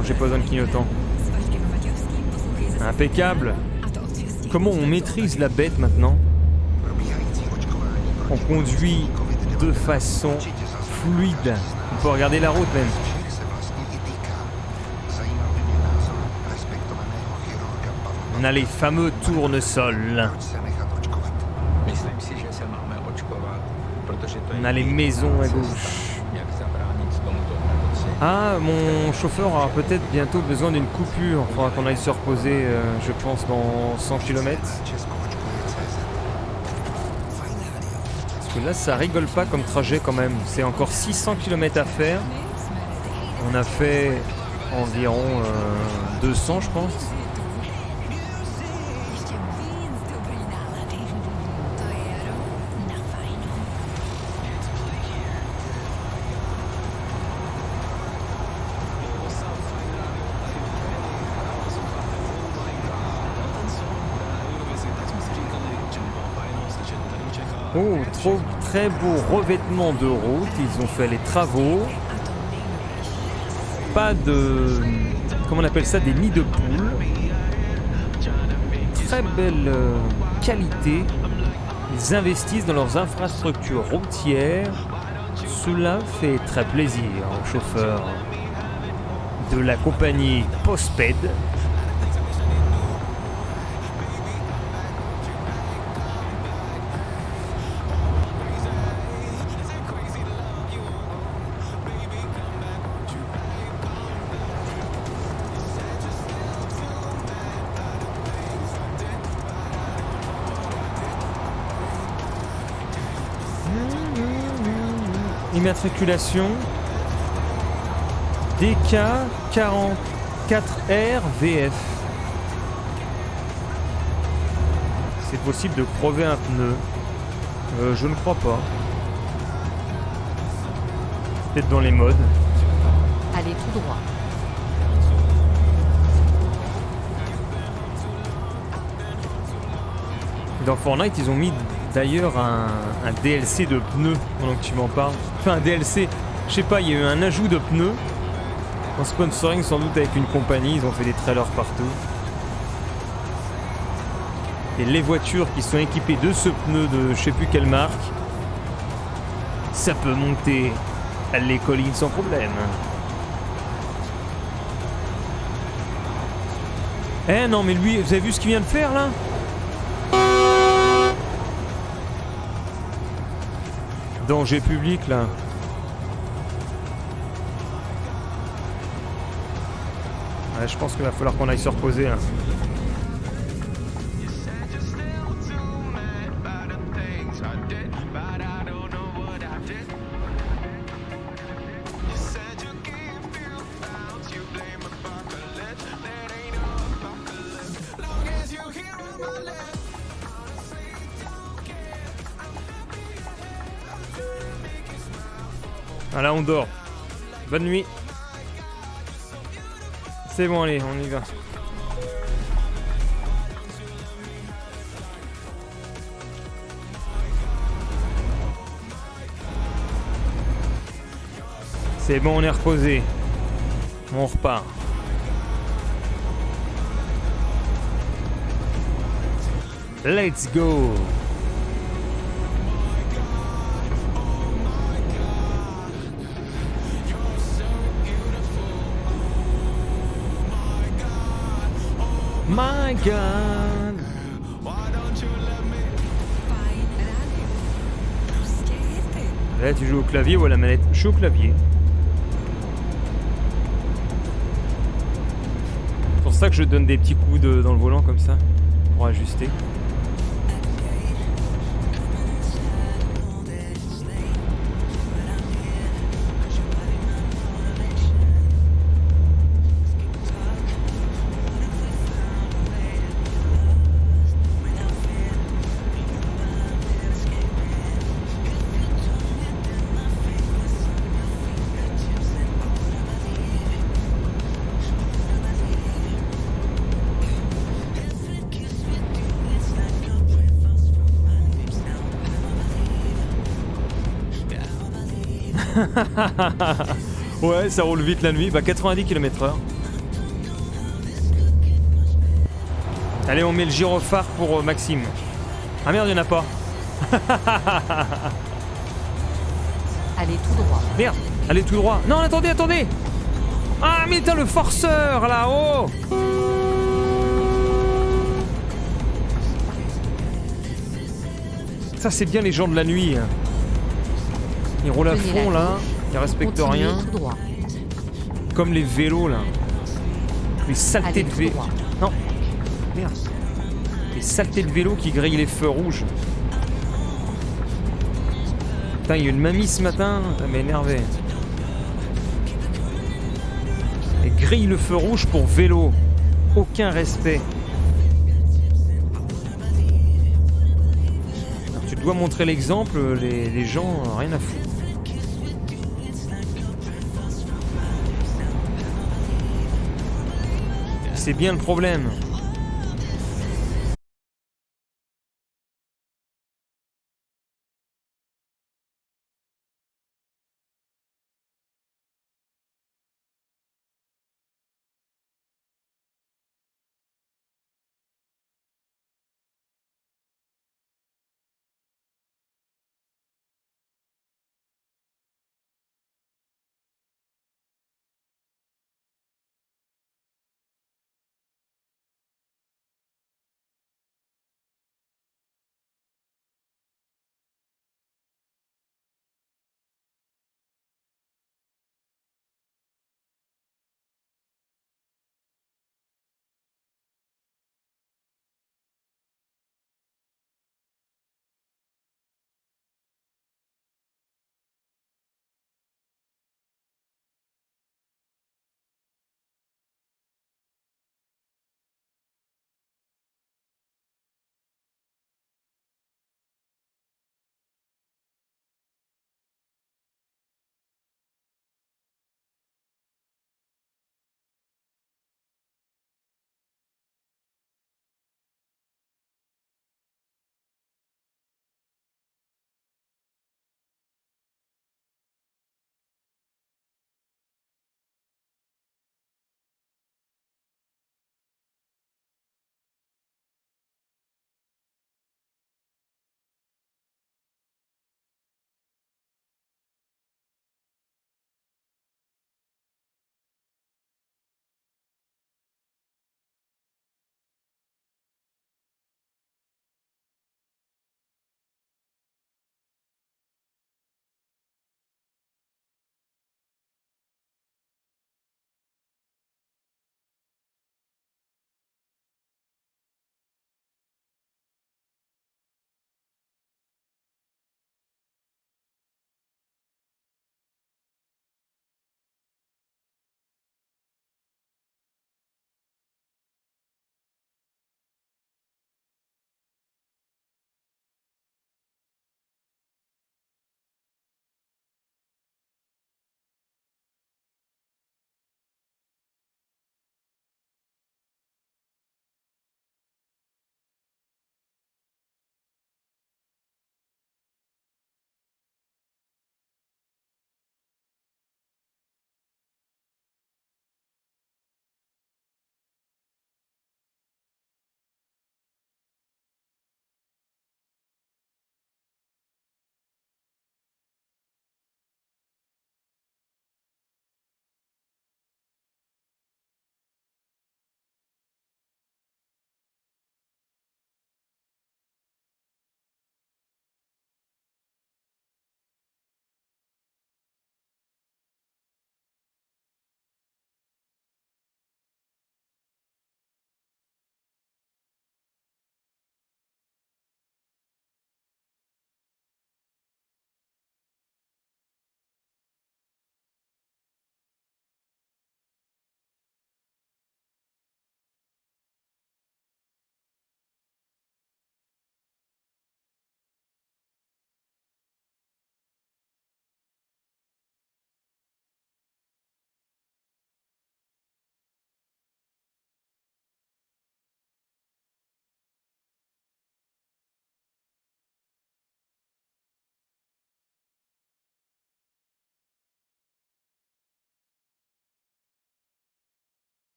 Non, j'ai pas besoin de clignotant. Impeccable. Comment on maîtrise la bête maintenant? On conduit de façon fluide. On peut regarder la route même. On a les fameux tournesols. On a les maisons à gauche. Ah, mon chauffeur aura peut-être bientôt besoin d'une coupure. Il faudra qu'on aille se reposer, je pense, dans 100 km. Parce que là, ça rigole pas comme trajet quand même. C'est encore 600 km à faire. On a fait environ 200, je pense. Oh, très beau revêtement de route. Ils ont fait les travaux. Pas de... Comment on appelle ça? Des nids de poules. Très belle qualité. Ils investissent dans leurs infrastructures routières. Cela fait très plaisir aux chauffeurs de la compagnie Postped. Immatriculation DK44RVF. C'est possible de crever un pneu. Je ne crois pas. Peut-être dans les modes. Allez tout droit. Dans Fortnite, ils ont mis d'ailleurs un DLC de pneus, pendant que tu m'en parles. Enfin, un DLC, je sais pas, il y a eu un ajout de pneus. En sponsoring sans doute avec une compagnie, ils ont fait des trailers partout. Et les voitures qui sont équipées de ce pneu de je sais plus quelle marque, ça peut monter les collines sans problème. Eh non mais lui, vous avez vu ce qu'il vient de faire là? Danger public là. Ouais, je pense qu'il va falloir qu'on aille se reposer là. Voilà, on dort. Bonne nuit. C'est bon, allez, on y va. C'est bon, on est reposé. On repart. Let's go. My God. Là, tu joues au clavier ou à la manette? Je suis au clavier. C'est pour ça que je donne des petits coups dans le volant comme ça, pour ajuster. Ouais, ça roule vite la nuit. Bah 90 km/h. Allez, on met le gyrophare pour Maxime. Ah merde, il n'y en a pas. Allez tout droit. Merde, allez tout droit. Non, attendez, attendez. Ah, mais putain, le forceur, là-haut. Ça, c'est bien les gens de la nuit. Ils roulent à Prenez fond, la là. gauche. Ils respectent Continuez rien. tout droit. Comme les vélos, là. Les saletés Allez de tout vélo. droit. Non. Merde. Les saletés de vélo qui grillent les feux rouges. Putain, il y a une mamie ce matin. Ça m'a énervé. Elle grille le feu rouge pour vélo. Aucun respect. Alors, tu dois montrer l'exemple, les gens, rien à foutre. C'est bien le problème.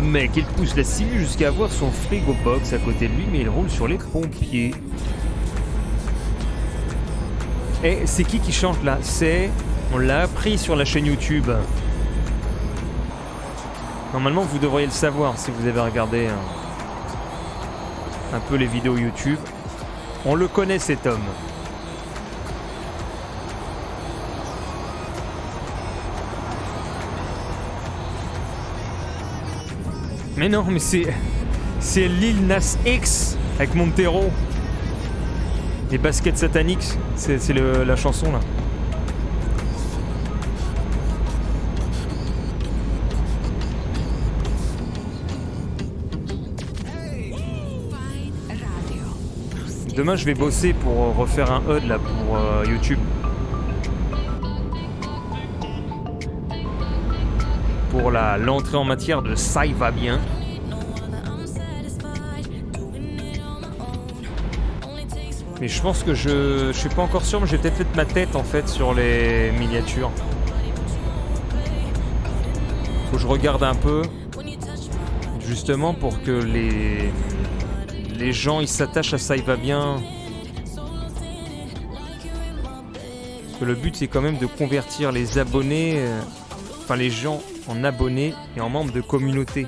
Le mec, il pousse la simu jusqu'à avoir son frigo box à côté de lui, mais il roule sur les pompiers. Et c'est qui chante là? On l'a appris sur la chaîne YouTube. Normalement, vous devriez le savoir si vous avez regardé un peu les vidéos YouTube. On le connaît, cet homme. Mais non, mais c'est Lil Nas X avec Montero. Les baskets sataniques, c'est la chanson là. Demain je vais bosser pour refaire un HUD là pour YouTube. Pour l'entrée en matière de ça y va bien. Mais je pense que je suis pas encore sûr, mais j'ai peut-être fait ma tête en fait sur les miniatures. Faut que je regarde un peu, justement pour que les gens ils s'attachent à ça y va bien. Parce que le but c'est quand même de convertir les abonnés, enfin les gens en abonnés et en membres de communauté.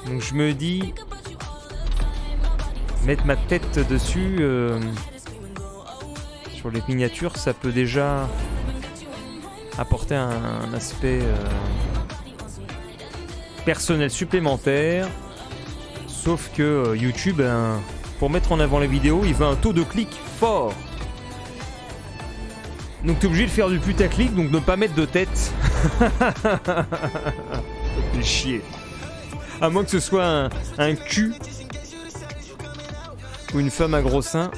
Donc je me dis, mettre ma tête dessus sur les miniatures, ça peut déjà apporter un aspect personnel supplémentaire. Sauf que YouTube, pour mettre en avant les vidéos, il veut un taux de clic fort. Donc t'es obligé de faire du putaclic, donc ne pas mettre de tête. C'est chier. À moins que ce soit un cul ou une femme à gros seins.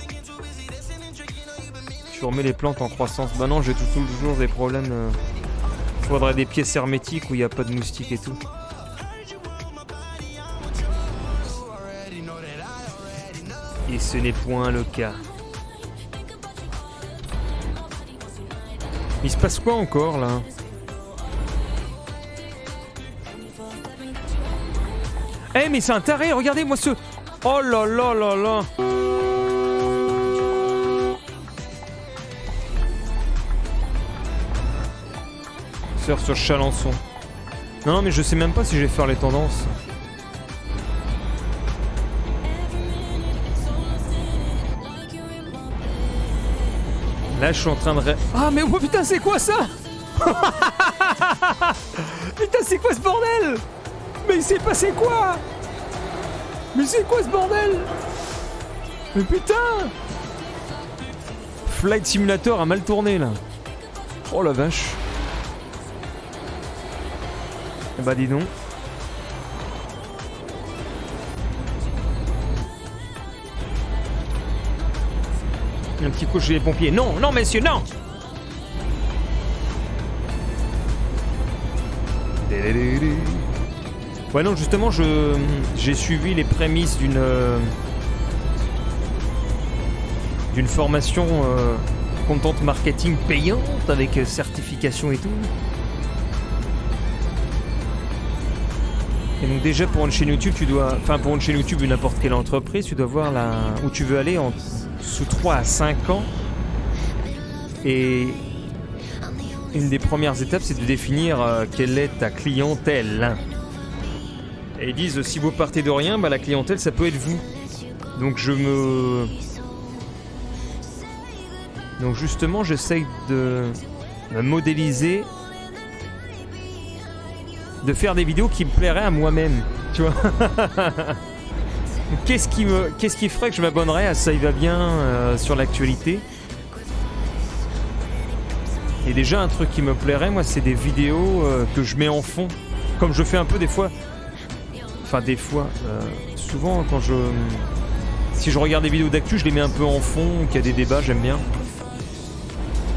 Tu remets les plantes en croissance. Bah non, j'ai toujours des problèmes. Faudrait des pièces hermétiques où il n'y a pas de moustiques et tout. Et ce n'est point le cas. Il se passe quoi encore là? Eh mais c'est un taré, regardez-moi ce... Oh là là là là. Surf sur Chalençon. Non mais je sais même pas si je vais faire les tendances. Là je suis en train de... Ah mais oh putain c'est quoi ça? Putain c'est quoi ce bordel? Mais il s'est passé quoi? Mais c'est quoi ce bordel? Mais putain! Flight Simulator a mal tourné là. Oh la vache. Eh bah dis donc. Un petit coup chez les pompiers. Non, non messieurs, non! Ouais non justement j'ai suivi les prémices d'une formation content marketing payante avec certification et tout. Et donc déjà pour une chaîne YouTube tu dois, enfin pour une chaîne YouTube ou n'importe quelle entreprise tu dois voir où tu veux aller sous 3 à 5 ans. Et une des premières étapes c'est de définir quelle est ta clientèle. Et ils disent si vous partez de rien, bah la clientèle ça peut être vous. Donc donc justement j'essaye de me modéliser, de faire des vidéos qui me plairaient à moi-même, tu vois. Qu'est-ce qui ferait que je m'abonnerais à Ça y va bien sur l'actualité? Et déjà un truc qui me plairait moi c'est des vidéos que je mets en fond, comme je fais un peu des fois. Enfin des fois, souvent quand si je regarde des vidéos d'actu, je les mets un peu en fond, qu'il y a des débats, j'aime bien.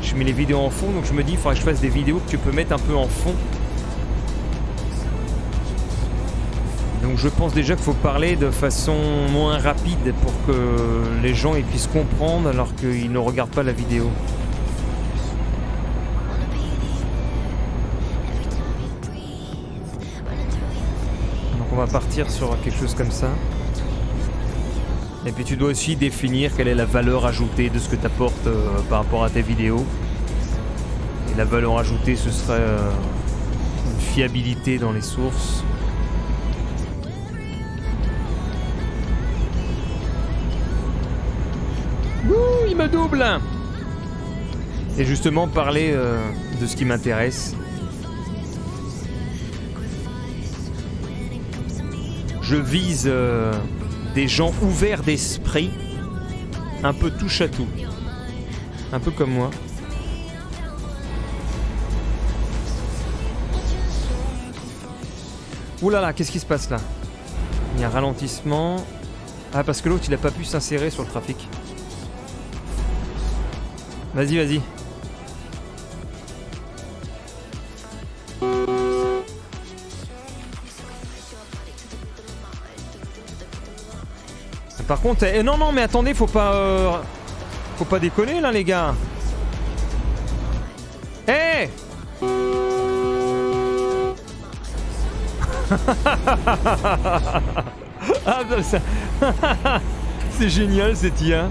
Je mets les vidéos en fond, donc je me dis il faudrait que je fasse des vidéos que tu peux mettre un peu en fond. Donc je pense déjà qu'il faut parler de façon moins rapide pour que les gens ils puissent comprendre alors qu'ils ne regardent pas la vidéo. On va partir sur quelque chose comme ça. Et puis tu dois aussi définir quelle est la valeur ajoutée de ce que tu apportes par rapport à tes vidéos. Et la valeur ajoutée, ce serait une fiabilité dans les sources. Ouh, il me double! Et justement, parler de ce qui m'intéresse. Je vise des gens ouverts d'esprit, un peu touche à tout. Un peu comme moi. Ouh là là, qu'est-ce qui se passe là? Il y a un ralentissement. Ah, parce que l'autre, il a pas pu s'insérer sur le trafic. Vas-y, vas-y. Par contre, non, mais attendez, faut pas déconner là, les gars. Hé Ah, bah, ça... c'est génial cette IA.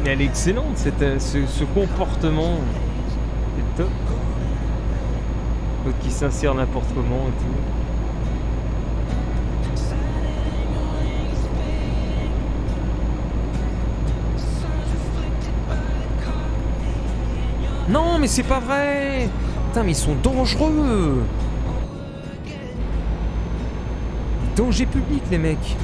Mais elle est excellente, ce comportement. C'est top. L'autre qui s'insère n'importe comment et tout. Non, mais c'est pas vrai! Putain, mais ils sont dangereux! Danger public, les mecs!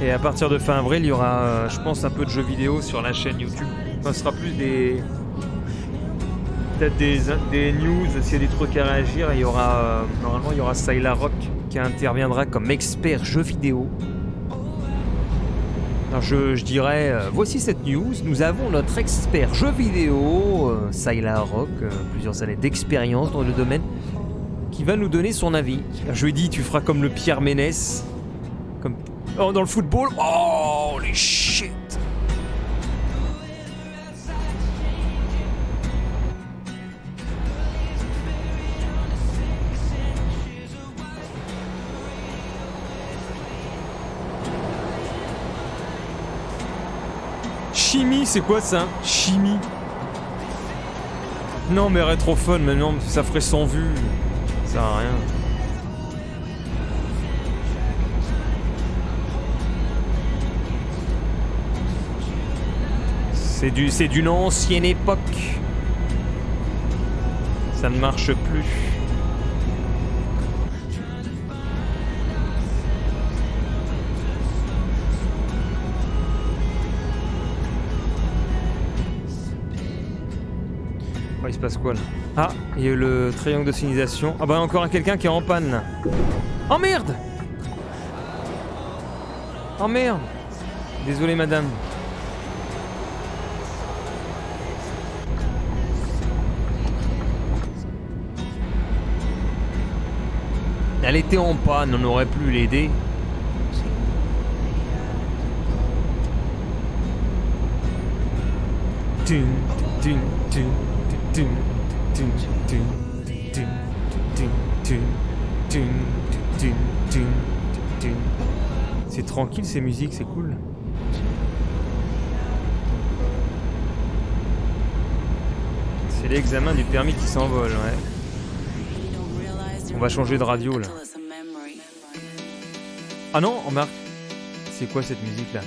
Et à partir de fin avril, il y aura, je pense, un peu de jeux vidéo sur la chaîne YouTube. Enfin, ce sera plus des... peut-être des news, s'il y a des trucs à réagir. Il y aura, normalement, il y aura Sylar Rock qui interviendra comme expert jeux vidéo. Alors je dirais, voici cette news. Nous avons notre expert jeux vidéo, Sylar Rock, plusieurs années d'expérience dans le domaine, qui va nous donner son avis. Alors, je lui ai dit, tu feras comme le Pierre Ménès, comme... Oh, dans le football. Oh, les shit. Chimie, c'est quoi ça? Chimie. Non mais rétrophone, mais non, ça ferait 100 vues. Ça sert à rien. C'est d'une ancienne époque. Ça ne marche plus. Oh, il se passe quoi là? Ah, il y a eu le triangle de signalisation. Ah bah encore quelqu'un qui est en panne là. Oh merde! Oh merde! Désolé madame. Elle était en panne, on aurait pu l'aider. C'est tranquille ces musiques, c'est cool. C'est l'examen du permis qui s'envole, ouais. On va changer de radio là. Ah non, remarque. C'est quoi cette musique là?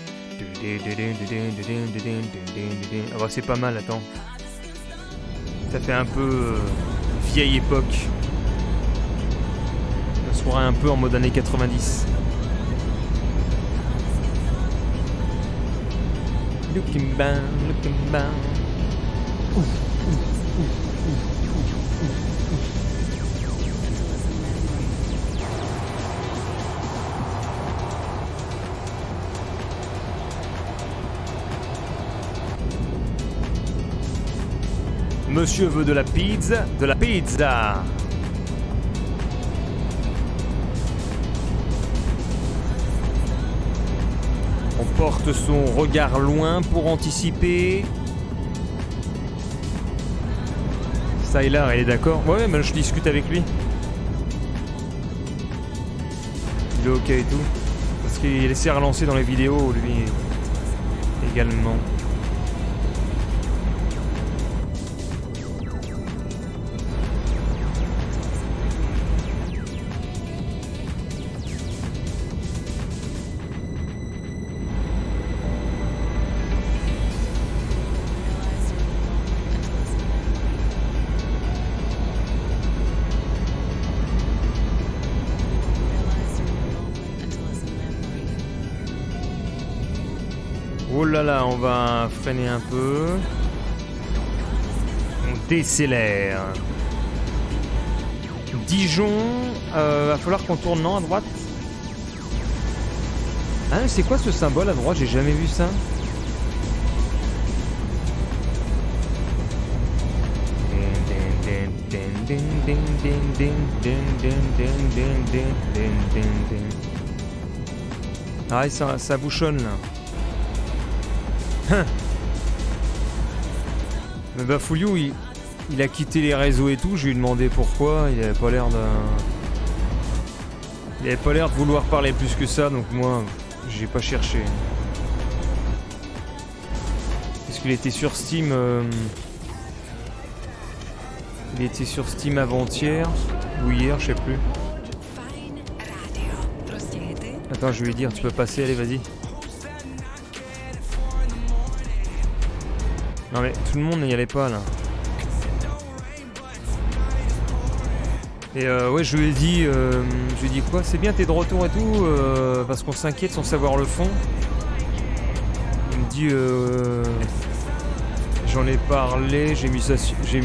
Ah bah c'est pas mal, attends. Ça fait un peu vieille époque. Ça serait un peu en mode années 90. Looking down, looking down. Monsieur veut de la pizza. De la pizza. On porte son regard loin pour anticiper. Sylar, elle est d'accord. Ouais, mais je discute avec lui. Il est ok et tout. Parce qu'il essaie de relancer dans les vidéos, lui également. Oh là là, on va freiner un peu. On décélère. Dijon, va falloir qu'on tourne non à droite. Ah, c'est quoi ce symbole à droite? J'ai jamais vu ça. Ah, ça bouchonne là. Mais bah Fouliou il a quitté les réseaux et tout, je lui ai demandé pourquoi, il avait pas l'air de vouloir parler plus que ça, donc moi j'ai pas cherché. Parce qu'il était sur Steam il était sur Steam avant-hier ou hier, je sais plus. Attends, je vais lui dire, tu peux passer, allez vas-y. Non mais tout le monde n'y allait pas là. Et ouais, je lui ai dit quoi, c'est bien t'es de retour et tout, parce qu'on s'inquiète sans savoir le fond. Il me dit j'en ai parlé, j'ai mis ça, puis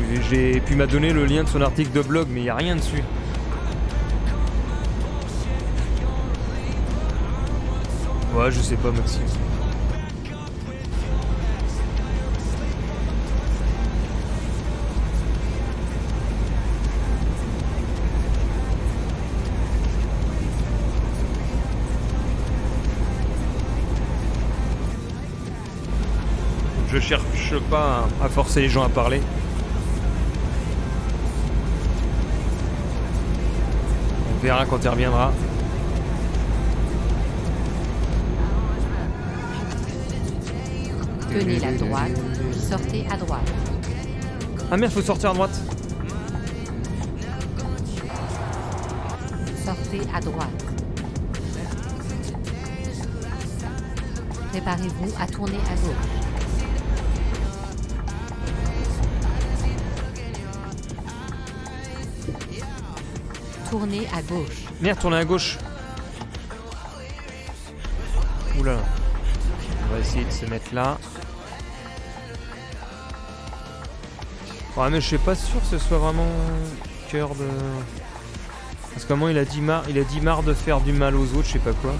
il m'a donné le lien de son article de blog, mais il n'y a rien dessus. Ouais, je sais pas Maxime. Je cherche pas à forcer les gens à parler. On verra quand il reviendra. Tenez la droite, sortez à droite. Ah merde, faut sortir à droite. Sortez à droite. Préparez-vous à tourner à gauche. Tournez à gauche. Merde, tournez à gauche. Oula. On va essayer de se mettre là. Ouais, mais je suis pas sûr que ce soit vraiment cœur de... Parce que comment il a dit marre de faire du mal aux autres, je sais pas quoi.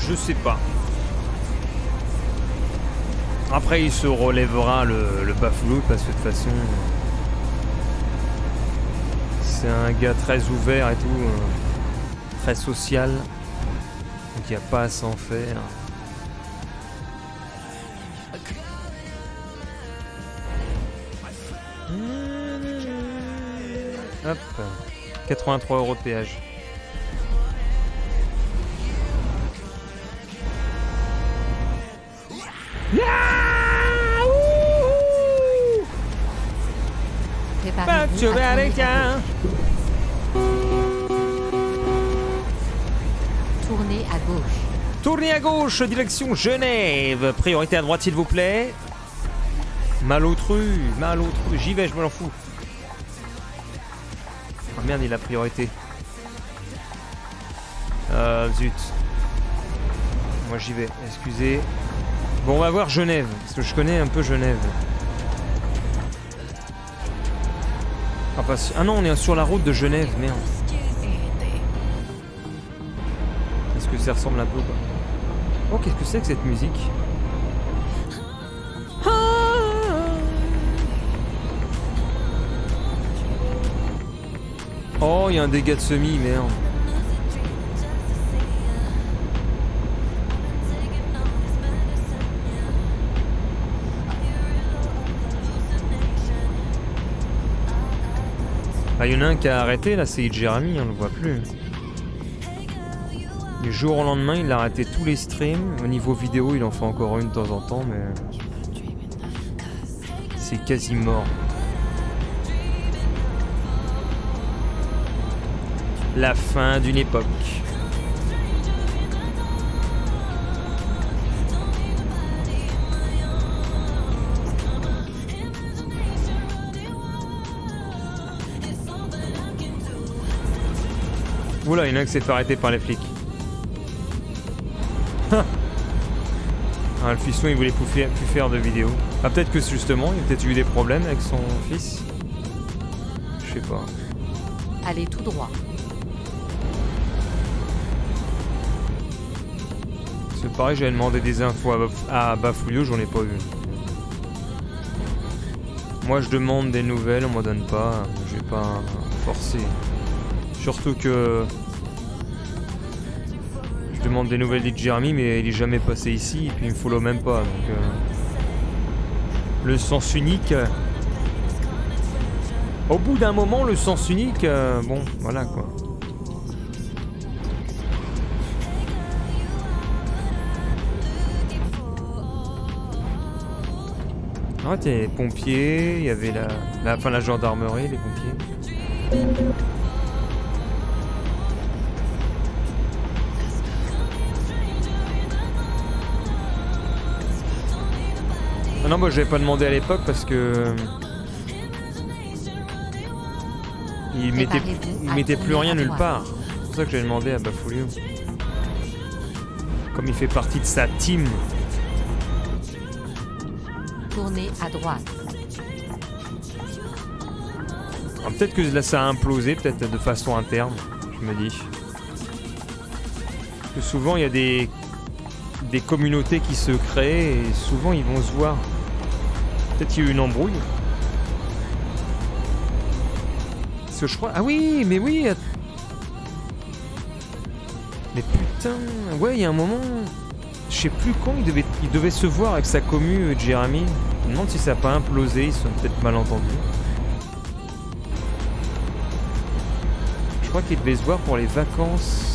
Je sais pas. Après il se relèvera le Bafoulouk parce que de toute façon c'est un gars très ouvert et tout, très social, donc il n'y a pas à s'en faire. Hop, 83 € de péage. Préparez-vous à tourner à gauche. Tournez à gauche. Tournez à gauche, direction Genève. Priorité à droite, s'il vous plaît. Malotru, j'y vais, je m'en fous. Ah merde, il a priorité. Zut. Moi j'y vais, excusez. Bon, on va voir Genève, parce que je connais un peu Genève. Ah non, on est sur la route de Genève, merde. que ça ressemble un peu quoi. Oh, qu'est-ce que c'est que cette musique? Oh, il y a un dégât de semi, merde. Ah, il y en a un qui a arrêté, là, c'est Jeremy, on le voit plus. Du jour au lendemain, il a arrêté tous les streams. Au niveau vidéo, il en fait encore une de temps en temps, mais... c'est quasi mort. La fin d'une époque. Oula, il y en a un qui s'est fait arrêter par les flics. Ah, le fiston, il voulait plus faire de vidéos. Ah, peut-être que justement, il a peut-être eu des problèmes avec son fils. Je sais pas. Allez tout droit. C'est pareil, j'avais demandé des infos à Bafouillot, j'en ai pas eu. Moi, je demande des nouvelles, on m'en donne pas. Je vais pas forcer. Surtout que... je demande des nouvelles de Jeremy, mais il est jamais passé ici, et puis il me follow même pas, donc... Le sens unique... Au bout d'un moment, le sens unique... bon, voilà, quoi. Ah, tiens, les pompiers, il y avait la gendarmerie, les pompiers. Ah non, moi j'avais pas demandé à l'époque parce que... il mettait plus rien nulle part. C'est pour ça que j'avais demandé à Bafouillot. Comme il fait partie de sa team. Tournez à droite. Alors, peut-être que là ça a implosé, peut-être de façon interne, je me dis. Parce que souvent il y a des communautés qui se créent et souvent ils vont se voir. Peut-être qu'il y a eu une embrouille. Parce que je crois... ah oui, mais oui. Mais putain, ouais, il y a un moment... je sais plus quand il devait se voir avec sa commu, Jeremy. Je me demande si ça n'a pas implosé, ils sont peut-être mal entendus. Je crois qu'il devait se voir pour les vacances.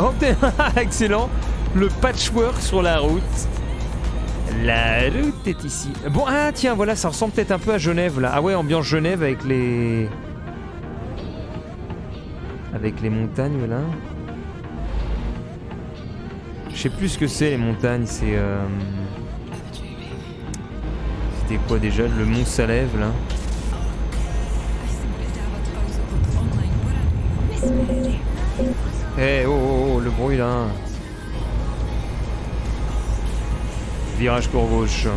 Oh, excellent! Le patchwork sur la route. La route est ici. Bon, ah tiens, voilà, ça ressemble peut-être un peu à Genève, là. Ah ouais, ambiance Genève avec les... avec les montagnes, là. Je sais plus ce que c'est, les montagnes, c'est... c'était quoi déjà? Le Mont Salève, là. Eh, hey, oh, le bruit, là. Virage pour gauche.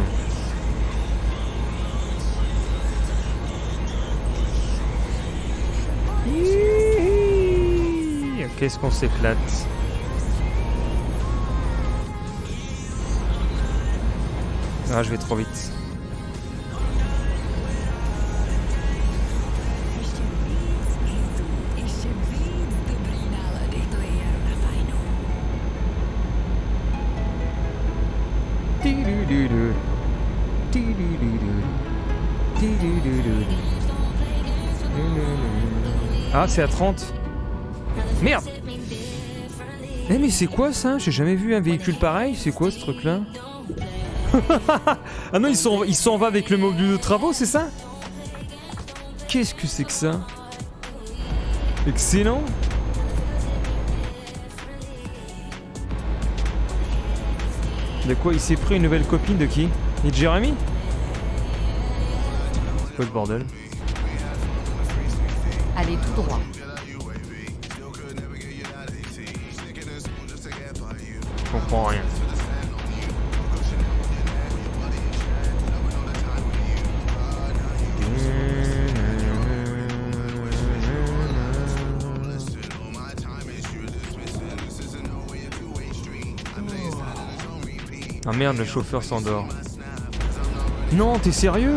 Qu'est-ce qu'on s'éclate. Ah, je vais trop vite. Ah, c'est à 30. Merde. Eh mais c'est quoi ça? J'ai jamais vu un véhicule pareil. C'est quoi ce truc là? Ah non, il s'en va avec le mobile de travaux, c'est ça? Qu'est-ce que c'est que ça? Excellent. De quoi il s'est pris une nouvelle copine de qui? Et de Jeremy? C'est quoi ce bordel? Allez tout droit. Je comprends rien. Ah merde, le chauffeur s'endort. Non, t'es sérieux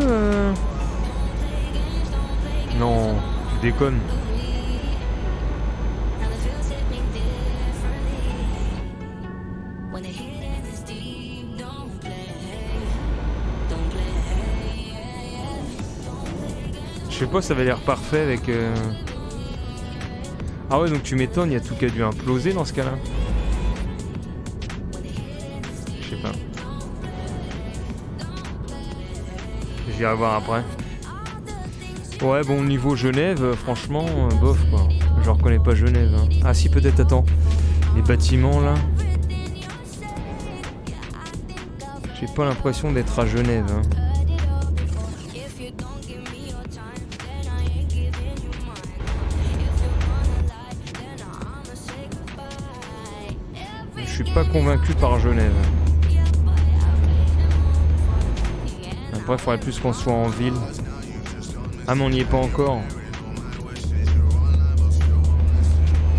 Non, tu déconnes. Je sais pas, ça avait l'air parfait avec... Ah ouais, donc tu m'étonnes, il y a tout qui a dû imploser dans ce cas-là. Je sais pas. J'irai voir après. Ouais, bon, niveau Genève, franchement, bof quoi. Je reconnais pas Genève. Hein. Ah si, peut-être, attends. Les bâtiments là. J'ai pas l'impression d'être à Genève. Hein. Je suis pas convaincu par Genève. Après, il faudrait plus qu'on soit en ville. Ah, mais on n'y est pas encore.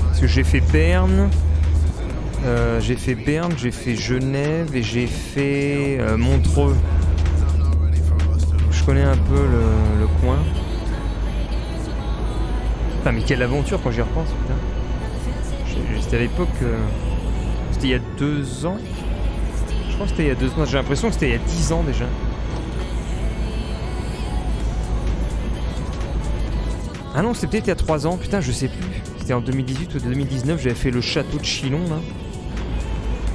Parce que j'ai fait Berne. J'ai fait Genève et j'ai fait Montreux. Je connais un peu le coin. Putain, mais quelle aventure quand j'y repense, putain. C'était à l'époque... C'était il y a 2 ans. Je crois que c'était il y a 2 ans. J'ai l'impression que c'était il y a 10 ans déjà. Ah non, c'était peut-être il y a 3 ans. Putain, je sais plus. C'était en 2018 ou 2019. J'avais fait le château de Chilon, là.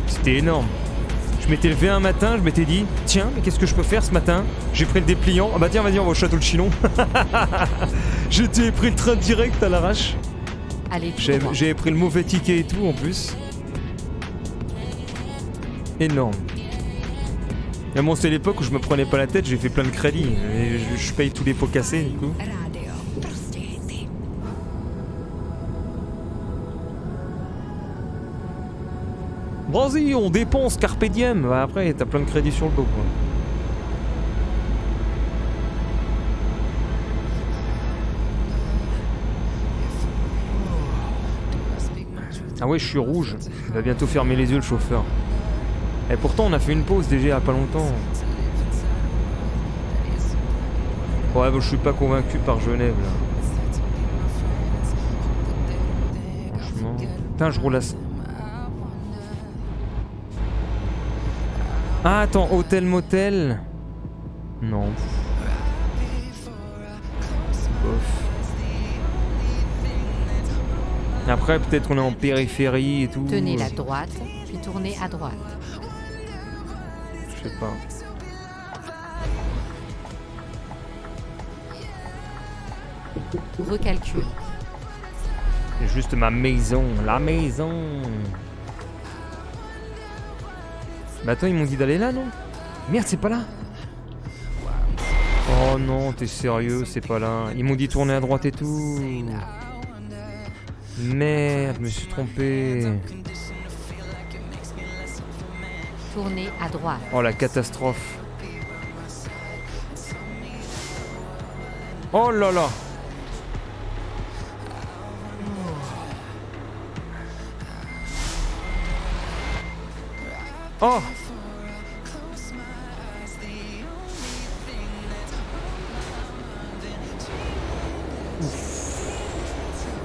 C'était énorme. Je m'étais levé un matin, je m'étais dit, tiens, mais qu'est-ce que je peux faire ce matin? J'ai pris le dépliant. Ah bah tiens, vas-y, on va au château de Chilon. J'ai pris le train direct à l'arrache. J'avais pris le mauvais ticket et tout en plus. Énorme. Mais bon, c'est l'époque où je me prenais pas la tête, j'ai fait plein de crédits. Et je paye tous les pots cassés du coup. Vas-y, on dépense, carpe diem. Bah, après, t'as plein de crédits sur le dos, quoi. Ah ouais, je suis rouge. Il va bientôt fermer les yeux, le chauffeur. Et pourtant, on a fait une pause déjà il y a pas longtemps. Ouais, bon, je suis pas convaincu par Genève, là. Franchement... Putain, je roule à... Ah, attends, hôtel motel. Non. Bof. Après, peut-être qu'on est en périphérie et tout. Tenez la droite, puis tournez à droite. Je sais pas. Recalcule. C'est juste ma maison, la maison. Bah attends, ils m'ont dit d'aller là, non? Merde, c'est pas là. Oh non, t'es sérieux, c'est pas là. Ils m'ont dit tourner à droite et tout. Merde, je me suis trompé. Tournez à droite. Oh la catastrophe. Oh là là. Oh.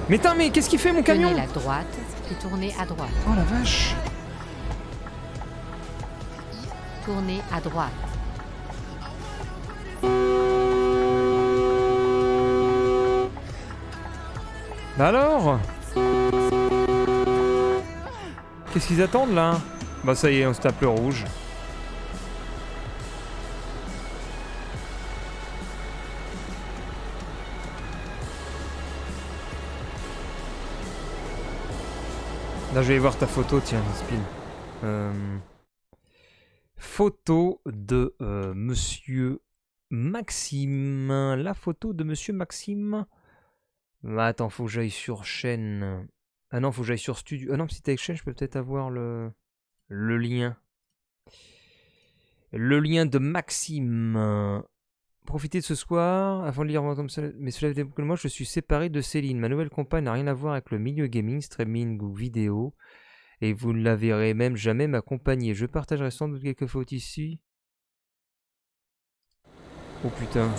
Mais attends, mais qu'est-ce qu'il fait mon camion? Tenez la droite, puis tournez à droite. Oh la vache. Tournez à droite. Bah alors? Qu'est-ce qu'ils attendent là? Bah ça y est, on se tape le rouge. Là, je vais voir ta photo, tiens, Spin. Photo de Monsieur Maxime. La photo de Monsieur Maxime. Bah, attends, faut que j'aille sur chaîne. Ah non, faut que j'aille sur studio. Ah non, si t'es avec chaîne, je peux peut-être avoir le lien. Le lien de Maxime. Profitez de ce soir avant de lire mais cela fait beaucoup de moi, je suis séparé de Céline. Ma nouvelle compagne n'a rien à voir avec le milieu gaming, streaming ou vidéo. Et vous ne la verrez même jamais m'accompagner. Je partagerai sans doute quelques fautes ici. Oh putain.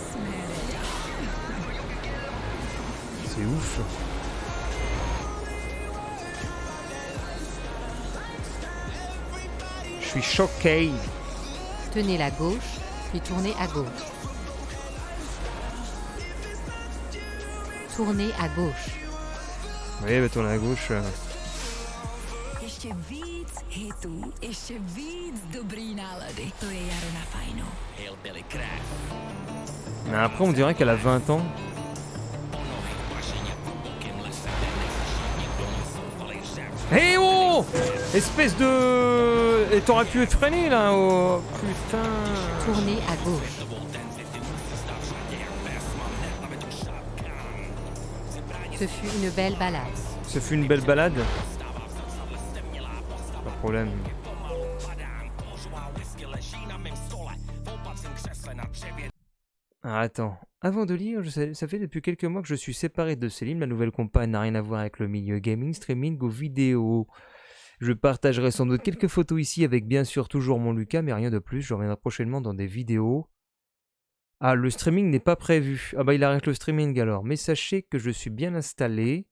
C'est ouf. Je suis choqué. Tenez la gauche, puis tournez à gauche. Tournez à gauche. Oui, bah tourner à gauche. Ještě víc hitů, ještě víc dobrý nálady. To je jaro na fajnu. Hillbilly Craft. Mais après, on dirait qu'elle a 20 ans. Hé oh! Espèce de... Et t'aurais pu être freiné là, oh putain. Tournez à gauche. Ce fut une belle balade. Ce fut une belle balade. Pas de problème. Ah, attends. Avant de lire, ça fait depuis quelques mois que je suis séparé de Céline. Ma nouvelle compagne n'a rien à voir avec le milieu gaming, streaming ou vidéo. Je partagerai sans doute quelques photos ici avec bien sûr toujours mon Lucas, mais rien de plus. Je reviendrai prochainement dans des vidéos. Ah, le streaming n'est pas prévu. Ah bah il arrête le streaming alors. Mais sachez que je suis bien installé.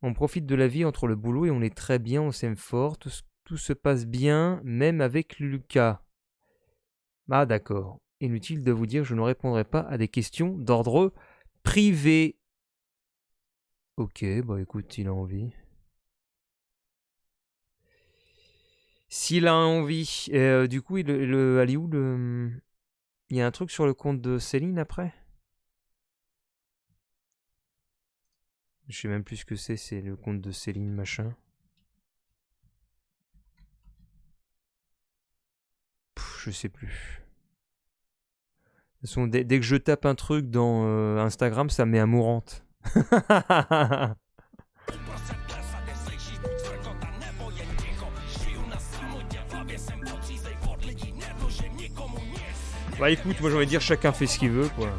On profite de la vie entre le boulot et on est très bien, on s'aime fort. Tout se passe bien, même avec Lucas. Ah d'accord. Inutile de vous dire, je ne répondrai pas à des questions d'ordre privé. Ok, bah écoute, il a envie. S'il a envie. Du coup, elle est où le... Il y a un truc sur le compte de Céline après? Je sais même plus ce que c'est le compte de Céline machin. Je sais plus. De toute façon, dès que je tape un truc dans Instagram, ça met à mourante. Bah écoute, moi j'ai envie de dire chacun fait ce qu'il veut quoi.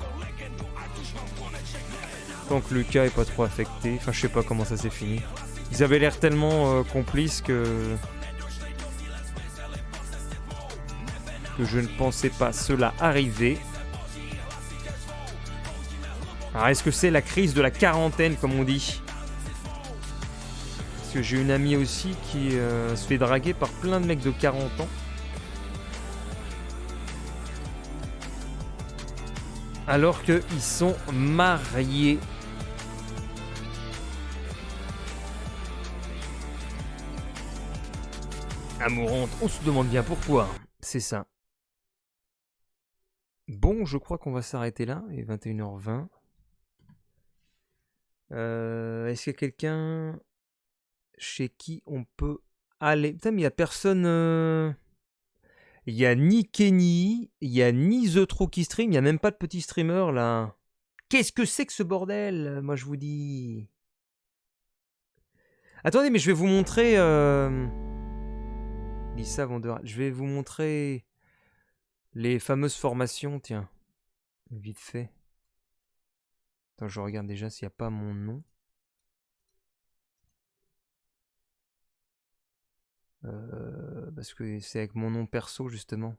Tant que Lucas est pas trop affecté, enfin je sais pas comment ça s'est fini. Ils avaient l'air tellement complices que je ne pensais pas cela arriver. Alors est-ce que c'est la crise de la quarantaine comme on dit? Parce que j'ai une amie aussi qui se fait draguer par plein de mecs de 40 ans. Alors qu'ils sont mariés. Amourante, on se demande bien pourquoi. C'est ça. Bon, je crois qu'on va s'arrêter là. Il est 21h20. Est-ce qu'il y a quelqu'un chez qui on peut aller? Putain, mais il n'y a personne... Il n'y a ni Kenny, il n'y a ni The True qui stream, il n'y a même pas de petit streamer là. Qu'est-ce que c'est que ce bordel? Moi je vous dis... Attendez, mais je vais vous montrer... Lisa Vanderhaal. Je vais vous montrer les fameuses formations, tiens. Vite fait. Attends, je regarde déjà s'il n'y a pas mon nom. Parce que c'est avec mon nom perso justement.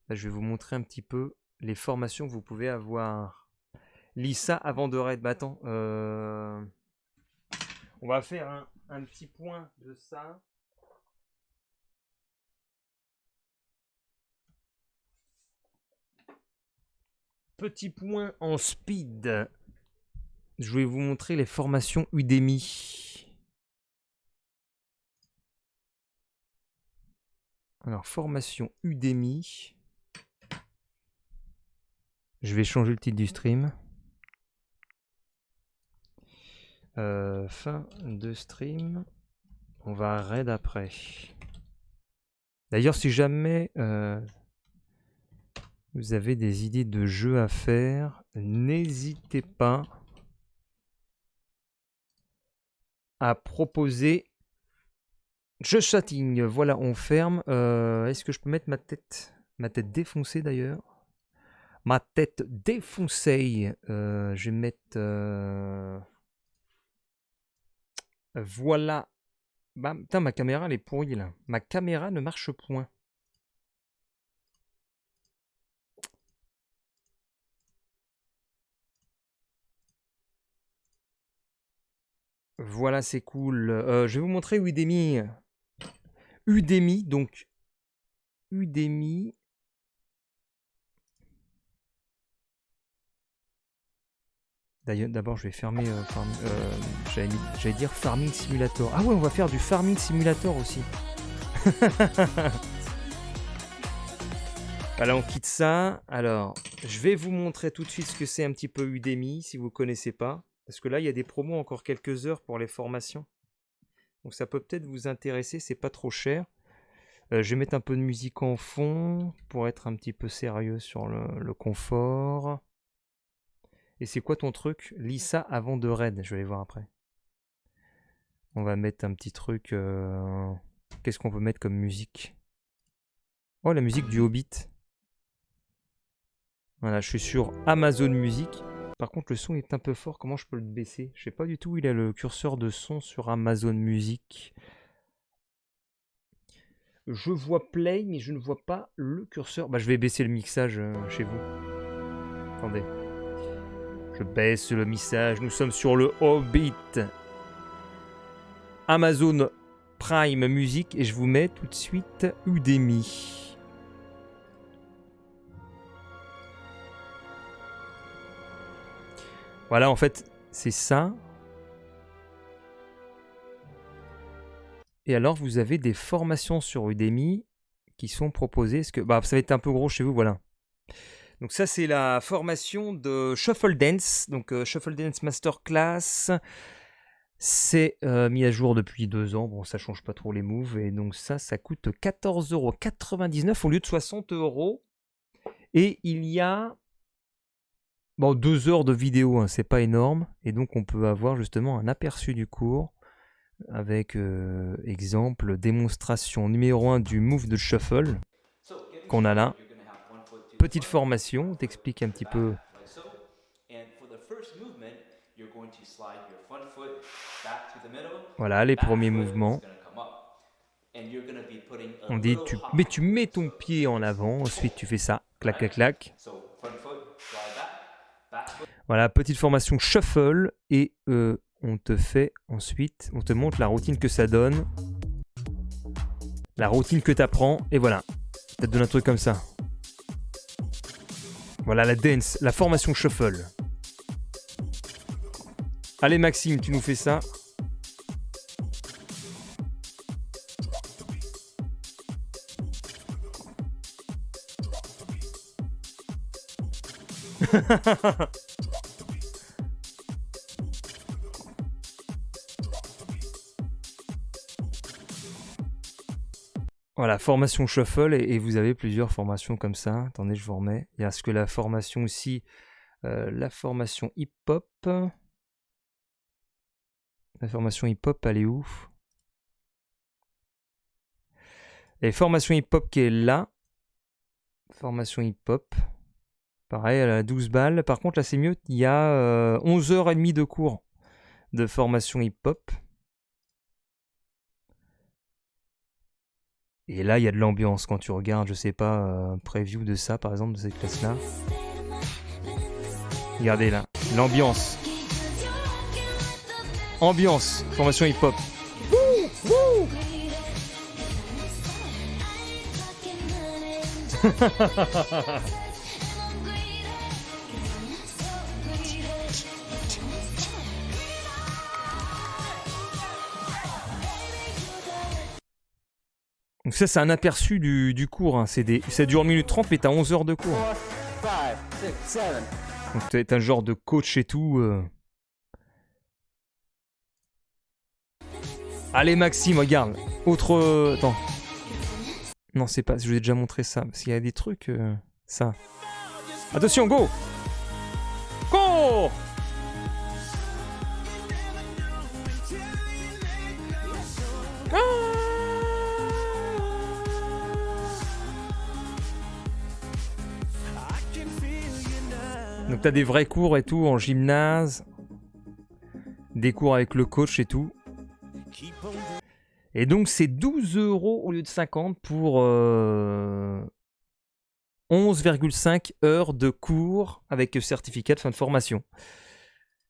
Là, je vais vous montrer un petit peu les formations que vous pouvez avoir. Lisa avant de raid. Bah attends, on va faire un petit point de ça. Petit point en speed. Je vais vous montrer les formations Udemy. Alors, formation Udemy. Je vais changer le titre du stream. Fin de stream. On va raid après. D'ailleurs, si jamais vous avez des idées de jeux à faire, n'hésitez pas à proposer. Je chatting, voilà, on ferme. Est-ce que je peux mettre ma tête défoncée d'ailleurs? Ma tête défoncée. Je vais mettre... Voilà. Bah, putain, ma caméra, elle est pourrie, là. Ma caméra ne marche point. Voilà, c'est cool. Je vais vous montrer Udemy. Udemy, donc... Udemy... D'ailleurs, d'abord, je vais fermer... j'allais dire Farming Simulator. Ah ouais, on va faire du Farming Simulator aussi. Voilà, on quitte ça. Alors, je vais vous montrer tout de suite ce que c'est un petit peu Udemy, si vous ne connaissez pas. Parce que là, il y a des promos encore quelques heures pour les formations. Donc ça peut peut-être vous intéresser, c'est pas trop cher. Je vais mettre un peu de musique en fond pour être un petit peu sérieux sur le confort. Et c'est quoi ton truc? Lis ça avant de raid, je vais aller voir après. On va mettre un petit truc... Qu'est-ce qu'on peut mettre comme musique? Oh, la musique du Hobbit. Voilà, je suis sur Amazon Music. Par contre, le son est un peu fort. Comment je peux le baisser? Je sais pas du tout où il a le curseur de son sur Amazon Music. Je vois play, mais je ne vois pas le curseur. Bah, je vais baisser le mixage chez vous. Attendez. Je baisse le mixage. Nous sommes sur le Hobbit. Amazon Prime Music. Et je vous mets tout de suite Udemy. Voilà, en fait, c'est ça. Et alors, vous avez des formations sur Udemy qui sont proposées. Est-ce que... Bah, ça va être un peu gros chez vous, voilà. Donc ça, c'est la formation de Shuffle Dance. Donc Shuffle Dance Masterclass. C'est mis à jour depuis 2 ans. Bon, ça change pas trop les moves. Et donc ça coûte 14,99 € au lieu de 60 €. Et il y a... Bon, 2 heures de vidéo, hein, c'est pas énorme. Et donc, on peut avoir justement un aperçu du cours. Avec, exemple, démonstration numéro 1 du move de shuffle qu'on a là. Petite formation, on t'explique un petit peu. Voilà, les premiers mouvements. On dit, tu mets ton pied en avant, ensuite tu fais ça, clac, clac, clac. Voilà, petite formation shuffle et on te fait ensuite, on te montre la routine que ça donne, la routine que tu apprends, et voilà, ça te donne un truc comme ça. Voilà la dance, la formation shuffle. Allez Maxime, tu nous fais ça. Voilà, formation shuffle, et vous avez plusieurs formations comme ça. Attendez, je vous remets. Il y a ce que la formation aussi, la formation hip-hop. La formation hip-hop, elle est où? Et formation hip-hop qui est là. Formation hip-hop. Pareil, elle a 12 balles. Par contre, là, c'est mieux. Il y a 11h30 de cours de formation hip-hop. Et là, il y a de l'ambiance quand tu regardes, je sais pas, un preview de ça, par exemple, de cette classe-là. Regardez là, l'ambiance. Ambiance, formation hip-hop. Donc ça, c'est un aperçu du cours. Hein. Ça dure 1 minute 30, mais t'as 11 heures de cours. 4, 5, 6, 7. Donc t'es un genre de coach et tout. Allez Maxime, regarde. Autre... Attends. Non, c'est pas... Je vous ai déjà montré ça. Parce qu'il y a des trucs... Ça. Attention, go! Go! Donc t'as des vrais cours et tout en gymnase, des cours avec le coach et tout. Et donc c'est 12 € au lieu de 50 pour 11,5 heures de cours avec certificat de fin de formation.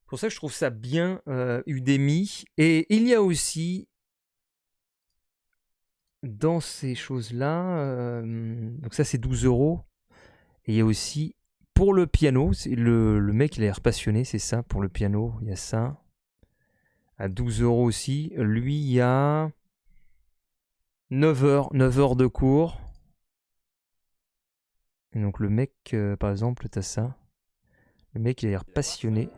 Pour ça, je trouve ça bien, Udemy. Et il y a aussi, dans ces choses-là, donc ça c'est 12 €. Et il y a aussi, pour le piano, le mec il a l'air passionné, c'est ça, pour le piano, il y a ça. À 12 € aussi. Lui, il y a 9 heures de cours. Et donc le mec, par exemple, t'as ça. Le mec, il a l'air passionné.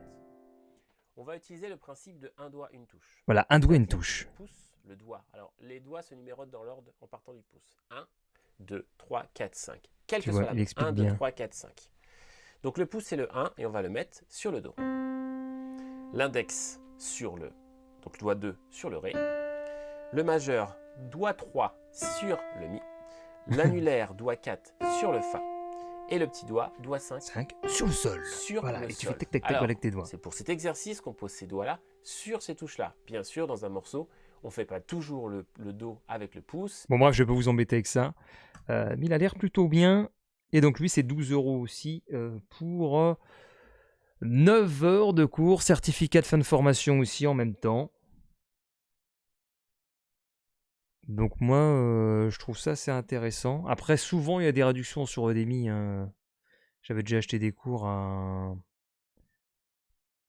On va utiliser le principe de un doigt, une touche. Voilà, un doigt, une touche. Le pouce, le doigt. Alors, les doigts se numérotent dans l'ordre en partant du pouce. 1, 2, 3, 4, 5. Quel que soit la note. 1, 2, 3, 4, 5. Donc le pouce, c'est le 1 et on va le mettre sur le Do. L'index sur le, donc doigt 2 sur le Ré. Le majeur, doigt 3 sur le Mi. L'annulaire, doigt 4 sur le Fa. Et le petit doigt, doigt 5, sur le sol. Sur voilà, le et tu sol. fais tac tac tac Alors, avec tes doigts. c'est pour cet exercice qu'on pose ces doigts-là sur ces touches-là. Bien sûr, dans un morceau, on ne fait pas toujours le Do avec le pouce. Bon, bref, je vais pas vous embêter avec ça. Mais il a l'air plutôt bien. Et donc lui, c'est 12 € aussi pour 9 heures de cours. Certificat de fin de formation aussi en même temps. Donc moi, je trouve ça assez intéressant. Après, souvent, il y a des réductions sur Udemy. Hein. J'avais déjà acheté des cours à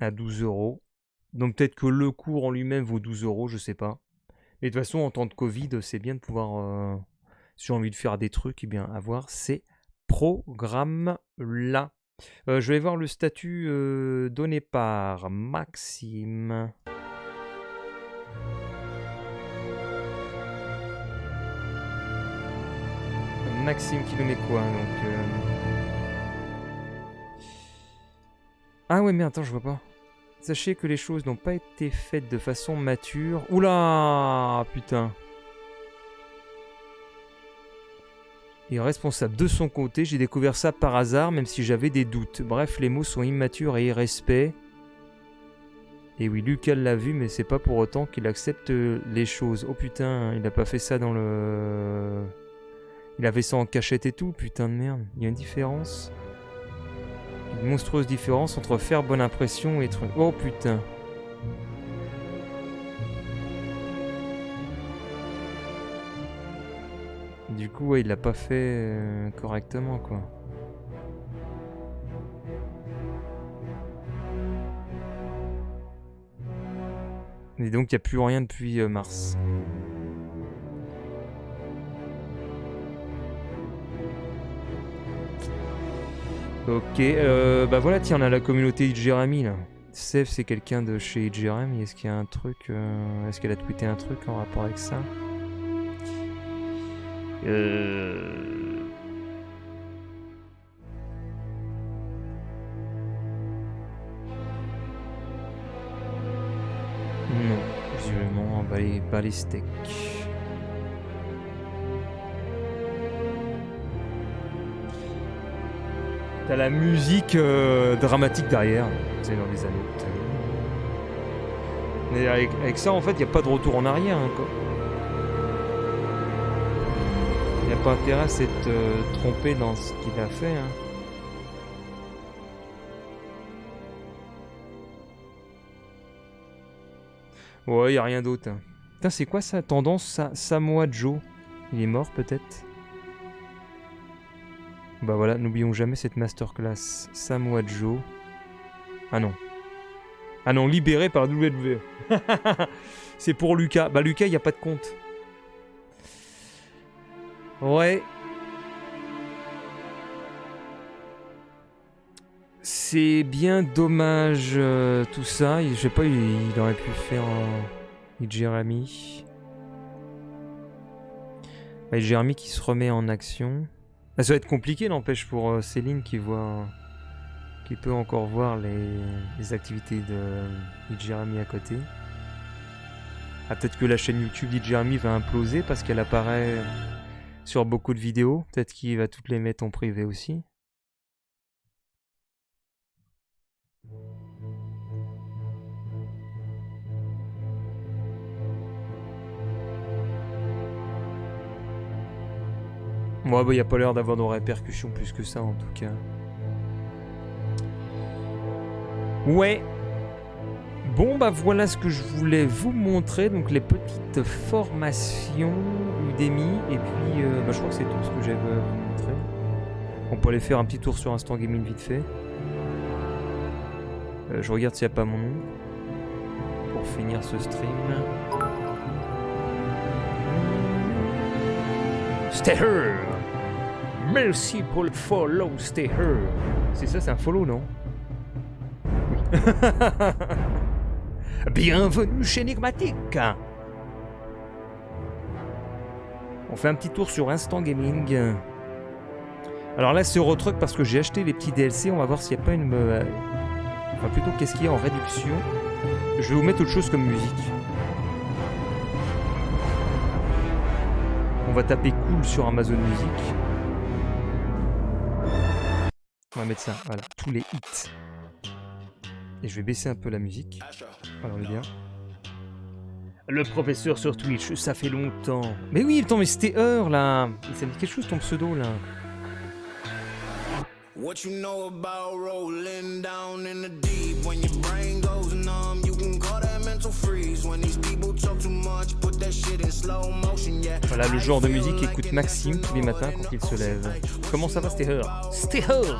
12 €. Donc peut-être que le cours en lui-même vaut 12 €, je sais pas. Mais de toute façon, en temps de Covid, c'est bien de pouvoir, si j'ai envie de faire des trucs, eh bien, avoir ces programmes-là. Je vais voir le statut donné par Maxime. Maxime qui nous met quoi donc Ah ouais mais attends je vois pas. Sachez que les choses n'ont pas été faites de façon mature. Oula putain. Irresponsable de son côté, j'ai découvert ça par hasard même si j'avais des doutes. Bref les mots sont immatures et irrespect. Et oui Lucas l'a vu mais c'est pas pour autant qu'il accepte les choses. Oh putain il a pas fait ça dans le... Il avait ça en cachette et tout, putain de merde. Il y a une différence. Une monstrueuse différence entre faire bonne impression et être... Oh putain. Du coup, ouais, il l'a pas fait correctement, quoi. Et donc, il n'y a plus rien depuis mars. Ok, bah voilà, tiens, on a la communauté de Jérémy là. Seth, c'est quelqu'un de chez Jérémy. Est-ce qu'il y a un truc est-ce qu'elle a tweeté un truc en rapport avec ça? Non, visiblement, pas les steaks. T'as la musique dramatique derrière, c'est dans les années. Mais avec ça, en fait, il n'y a pas de retour en arrière. Hein, il n'y a pas intérêt à s'être trompé dans ce qu'il a fait. Hein. Ouais, il n'y a rien d'autre. Hein. Putain, c'est quoi ça? Tendance Samoa Joe. Il est mort peut-être? Bah voilà, n'oublions jamais cette masterclass. Samoa Joe. Ah non. Ah non, libéré par WWE. C'est pour Lucas. Bah Lucas, il n'y a pas de compte. Ouais. C'est bien dommage tout ça. Je sais pas, il aurait pu faire Jeremy. Ouais, Jeremy qui se remet en action. Ah, ça va être compliqué, n'empêche, pour Céline qui peut encore voir les activités de Jeremy à côté. Ah, peut-être que la chaîne YouTube d'Jeremy va imploser parce qu'elle apparaît sur beaucoup de vidéos. Peut-être qu'il va toutes les mettre en privé aussi. Moi, bah, y a pas l'air d'avoir de répercussions plus que ça en tout cas. Ouais. Bon, bah voilà ce que je voulais vous montrer. Donc les petites formations Udemy. Et puis, bah, je crois que c'est tout ce que j'avais à vous montrer. On peut aller faire un petit tour sur Instant Gaming vite fait. Je regarde s'il n'y a pas mon nom. Pour finir ce stream. Stay here. Merci pour le follow, stay here. C'est ça, c'est un follow, non? Oui. Bienvenue chez Enigmatique. On fait un petit tour sur Instant Gaming. Alors là, c'est Eurotruck parce que j'ai acheté les petits DLC. On va voir s'il n'y a pas une... Enfin, plutôt, qu'est-ce qu'il y a en réduction. Je vais vous mettre autre chose comme musique. On va taper cool sur Amazon Music. On va mettre ça, voilà, tous les hits. Et je vais baisser un peu la musique. Alors, on est bien. Le professeur sur Twitch, ça fait longtemps. Mais oui, attends, mais c'était Heure, là. Ça me dit quelque chose, ton pseudo, là. What you know about rolling down in the deep? When your brain goes numb, you can call that mental freeze. When these people talk too much, put that shit in slow motion, yeah. Voilà le genre de musique qu'écoute Maxime tous les matins quand il se lève. Comment ça va, Steher? Steher!